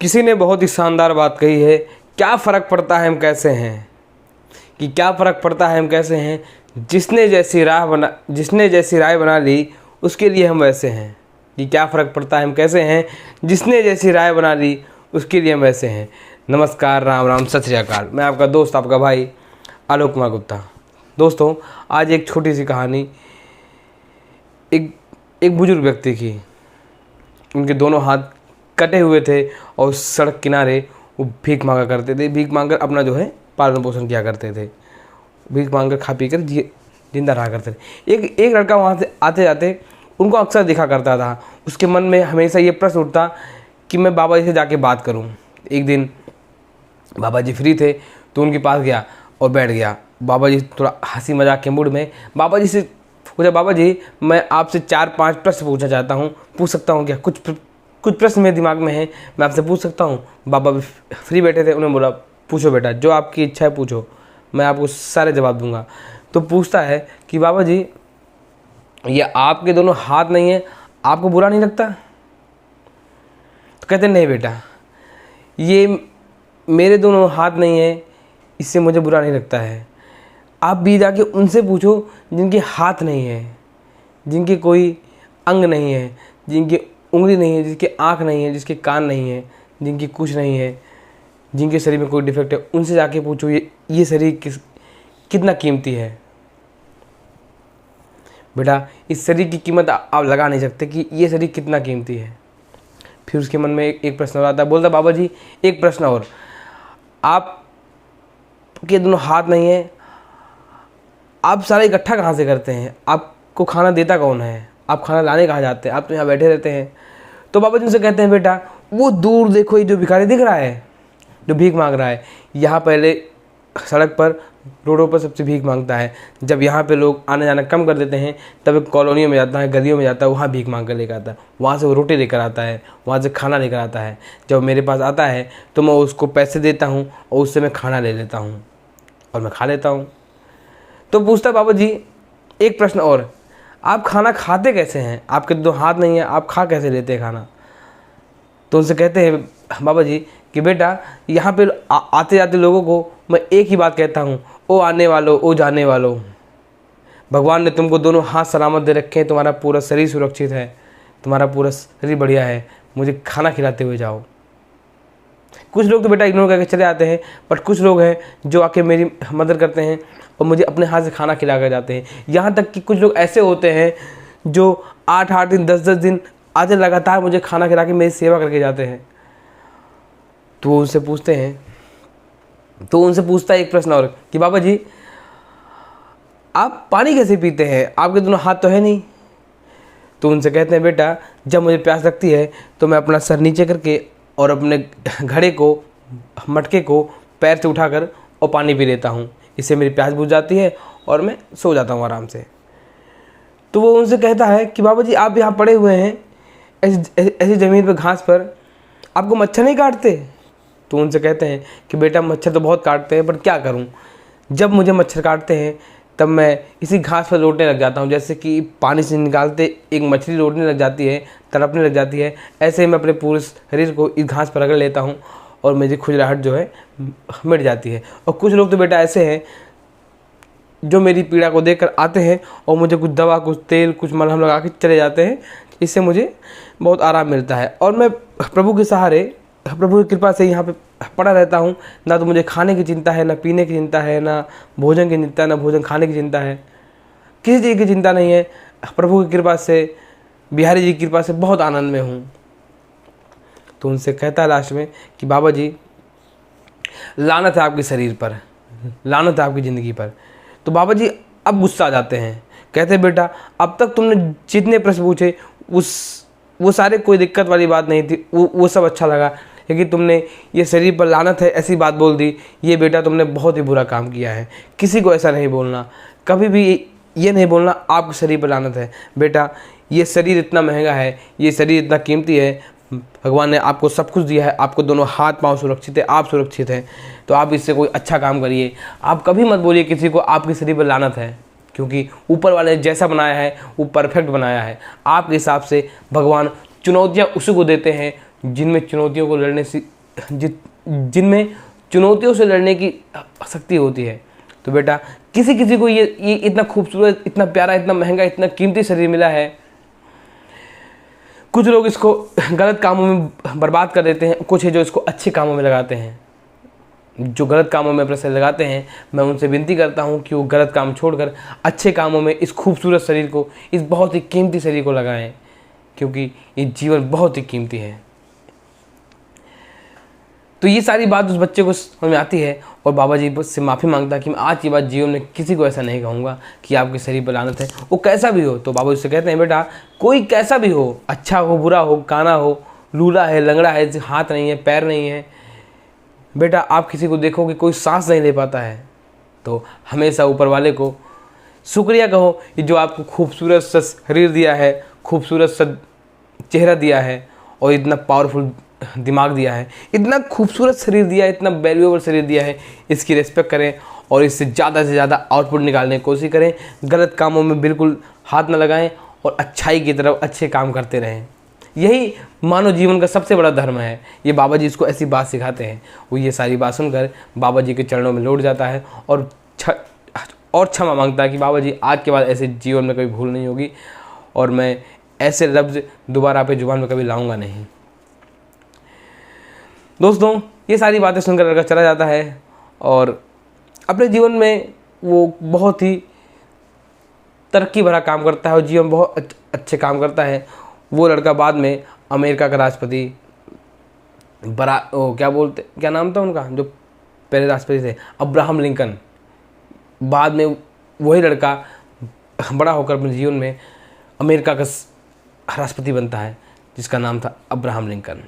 किसी ने बहुत ही शानदार बात कही है, क्या फ़र्क पड़ता है हम कैसे हैं, कि क्या फ़र्क पड़ता है हम कैसे हैं, जिसने जैसी राय बना ली उसके लिए हम वैसे हैं। कि क्या फ़र्क पड़ता है हम कैसे हैं, जिसने जैसी राय बना ली उसके लिए हम वैसे हैं। नमस्कार, राम राम, सत श्री अकाल। मैं आपका दोस्त, आपका भाई आलोक कुमार गुप्ता। दोस्तों, आज एक छोटी सी कहानी। एक बुजुर्ग व्यक्ति की, उनके दोनों हाथ कटे हुए थे और सड़क किनारे वो भीख मांगा करते थे। भीख मांगकर अपना जो है पालन पोषण किया करते थे। भीख मांगकर खा पी कर जिंदा रहा करते थे। एक लड़का वहाँ से आते जाते उनको अक्सर दिखा करता था। उसके मन में हमेशा ये प्रश्न उठता कि मैं बाबा जी से जाके बात करूँ। एक दिन बाबा जी फ्री थे तो उनके पास गया और बैठ गया। बाबा जी थोड़ा हंसी मजाक के मूड में बाबा जी से पूछा, बाबा जी मैं आपसे 4-5 प्रश्न पूछना चाहता हूँ, पूछ सकता हूँ क्या? कुछ प्रश्न मेरे दिमाग में है, मैं आपसे पूछ सकता हूँ? बाबा भी फ्री बैठे थे। उन्होंने बोला, पूछो बेटा, जो आपकी इच्छा है पूछो, मैं आपको सारे जवाब दूंगा। तो पूछता है कि बाबा जी, ये आपके दोनों हाथ नहीं है, आपको बुरा नहीं लगता? तो कहते नहीं बेटा, ये मेरे दोनों हाथ नहीं है, इससे मुझे बुरा नहीं लगता है। आप भी जाके उनसे पूछो जिनके हाथ नहीं है, जिनके कोई अंग नहीं है, जिनकी उंगली नहीं है, जिसके आँख नहीं है, जिसके कान नहीं है, जिनकी कुछ नहीं है, जिनके शरीर में कोई डिफेक्ट है, उनसे जाके पूछो ये शरीर कितना कीमती है। बेटा, इस शरीर की कीमत आप लगा नहीं सकते कि ये शरीर कितना कीमती है। फिर उसके मन में एक प्रश्न और आता है। बोलता, बाबा जी एक प्रश्न और, आपके दोनों हाथ नहीं है, आप सारा इकट्ठा कहाँ से करते हैं? आपको खाना देता कौन है? आप खाना लाने कहाँ जाते हैं? आप तो यहाँ बैठे रहते हैं। तो बाबा जी उनसे कहते हैं, बेटा वो दूर देखो, ये जो भिखारी दिख रहा है, जो भीख मांग रहा है, यहाँ पहले सड़क पर रोडों पर सबसे भीख मांगता है। जब यहाँ पे लोग आने जाना कम कर देते हैं तब एक कॉलोनियों में जाता है, गलियों में जाता है, वहाँ भीख मांग कर लेकर आता है। वहाँ से वो रोटी लेकर आता है, वहाँ से खाना लेकर आता है। जब मेरे पास आता है तो मैं उसको पैसे देता हूँ और उससे मैं खाना ले लेता हूँ और मैं खा लेता हूँ। तो पूछता बाबा जी एक प्रश्न और, आप खाना खाते कैसे हैं? आपके दो हाथ नहीं है, आप खा कैसे लेते हैं खाना? तो उनसे कहते हैं बाबा जी कि बेटा, यहाँ पे आते जाते लोगों को मैं एक ही बात कहता हूँ, ओ आने वालों, ओ जाने वालों, भगवान ने तुमको दोनों हाथ सलामत दे रखे हैं, तुम्हारा पूरा शरीर सुरक्षित है, तुम्हारा पूरा शरीर बढ़िया है, मुझे खाना खिलाते हुए जाओ। कुछ लोग तो बेटा इग्नोर करके चले आते हैं, बट कुछ लोग हैं जो आके मेरी मदद करते हैं और मुझे अपने हाथ से खाना खिला कर जाते हैं। यहाँ तक कि कुछ लोग ऐसे होते हैं जो 8-8 दिन 10-10 दिन आते लगातार मुझे खाना खिला के मेरी सेवा करके जाते हैं। तो वो उनसे पूछता है एक प्रश्न और कि बाबा जी आप पानी कैसे पीते हैं? आपके दोनों हाथ तो है नहीं। तो उनसे कहते हैं, बेटा जब मुझे प्यास लगती है तो मैं अपना सर नीचे करके और अपने घड़े को, मटके को पैर से उठाकर और पानी पी लेता हूँ। इससे मेरी प्यास बुझ जाती है और मैं सो जाता हूँ आराम से। तो वो उनसे कहता है कि बाबा जी आप यहाँ पड़े हुए हैं ऐसी ज़मीन पर, घास पर, आपको मच्छर नहीं काटते? तो उनसे कहते हैं कि बेटा मच्छर तो बहुत काटते हैं, पर क्या करूं, जब मुझे मच्छर काटते हैं तब मैं इसी घास पर लौटने लग जाता हूं। जैसे कि पानी से निकालते एक मछली लौटने लग जाती है, तड़पने लग जाती है, ऐसे ही मैं अपने पूरे शरीर को इस घास पर रगड़ लेता हूं और मेरी खुजलाहट जो है मिट जाती है। और कुछ लोग तो बेटा ऐसे हैं जो मेरी पीड़ा को देखकर आते हैं और मुझे कुछ दवा, कुछ तेल, कुछ मलहम लगा के चले जाते हैं। इससे मुझे बहुत आराम मिलता है और मैं प्रभु के सहारे, प्रभु की कृपा से यहाँ पे पड़ा रहता हूँ। ना तो मुझे खाने की चिंता है, ना पीने की चिंता है, ना भोजन की चिंता है, ना भोजन खाने की चिंता है, किसी चीज़ की चिंता नहीं है। प्रभु की कृपा से, बिहारी जी की कृपा से बहुत आनंद में हूँ। तो उनसे कहता है लास्ट में कि बाबा जी लानत है आपके शरीर पर, लानत है आपकी ज़िंदगी पर। तो बाबा जी अब गुस्सा आ जाते हैं। कहते हैं, बेटा अब तक तुमने जितने प्रश्न पूछे वो सारे कोई दिक्कत वाली बात नहीं थी, वो सब अच्छा लगा, लेकिन तुमने ये शरीर पर लानत है ऐसी बात बोल दी, ये बेटा तुमने बहुत ही बुरा काम किया है। किसी को ऐसा नहीं बोलना, कभी भी ये नहीं बोलना आपके शरीर पर लानत है। बेटा ये शरीर इतना महंगा है, ये शरीर इतना कीमती है, भगवान ने आपको सब कुछ दिया है, आपको दोनों हाथ पांव सुरक्षित है, आप सुरक्षित हैं, तो आप इससे कोई अच्छा काम करिए। आप कभी मत बोलिए किसी को आपके शरीर पर लानत है, क्योंकि ऊपर वाले ने जैसा बनाया है वो परफेक्ट बनाया है। आपके हिसाब से भगवान चुनौतियाँ उसी को देते हैं जिनमें चुनौतियों को लड़ने से जिनमें चुनौतियों से लड़ने की शक्ति होती है। तो बेटा किसी किसी को ये इतना खूबसूरत, इतना प्यारा, इतना महंगा, इतना कीमती शरीर मिला है, कुछ लोग इसको गलत कामों में बर्बाद कर देते हैं, कुछ है जो इसको अच्छे कामों में लगाते हैं। जो गलत कामों में अपना शरीर लगाते हैं, मैं उनसे विनती करता हूँ कि वो गलत काम छोड़कर अच्छे कामों में इस खूबसूरत शरीर को, इस बहुत ही कीमती शरीर को लगाएं, क्योंकि ये जीवन बहुत ही कीमती है। तो ये सारी बात उस बच्चे को समझ में आती है और बाबा जी से माफ़ी मांगता है कि मैं आज की बात जीवन में किसी को ऐसा नहीं कहूँगा कि आपके शरीर पर लानत है, वो कैसा भी हो। तो बाबा जी से कहते हैं, बेटा कोई कैसा भी हो, अच्छा हो, बुरा हो, काना हो, लूला है, लंगड़ा है, हाथ नहीं है, पैर नहीं है, बेटा आप किसी को देखो कि कोई सांस नहीं ले पाता है, तो हमेशा ऊपर वाले को शुक्रिया कहो कि जो आपको खूबसूरत सा शरीर दिया है, खूबसूरत सा चेहरा दिया है और इतना पावरफुल दिमाग दिया है, इतना खूबसूरत शरीर दिया है, इतना वैल्यूएबल शरीर दिया है। इसकी रिस्पेक्ट करें और इससे ज़्यादा से ज़्यादा आउटपुट निकालने की कोशिश करें। गलत कामों में बिल्कुल हाथ न लगाएं और अच्छाई की तरफ अच्छे काम करते रहें। यही मानव जीवन का सबसे बड़ा धर्म है। ये बाबा जी इसको ऐसी बात सिखाते हैं। वो ये सारी बात सुनकर बाबा जी के चरणों में लौट जाता है और क्षमा मांगता है कि बाबा जी आज के बाद ऐसे जीवन में कभी भूल नहीं होगी और मैं ऐसे लफ्ज़ दोबारा आपके जुबान में कभी लाऊंगा नहीं। दोस्तों ये सारी बातें सुनकर लड़का चला जाता है और अपने जीवन में वो बहुत ही तरक्की भरा काम करता है और जीवन बहुत अच्छे काम करता है। वो लड़का बाद में अमेरिका का राष्ट्रपति क्या नाम था उनका, जो पहले राष्ट्रपति थे, अब्राहम लिंकन। बाद में वही लड़का बड़ा होकर अपने जीवन में अमेरिका का राष्ट्रपति बनता है, जिसका नाम था अब्राहम लिंकन।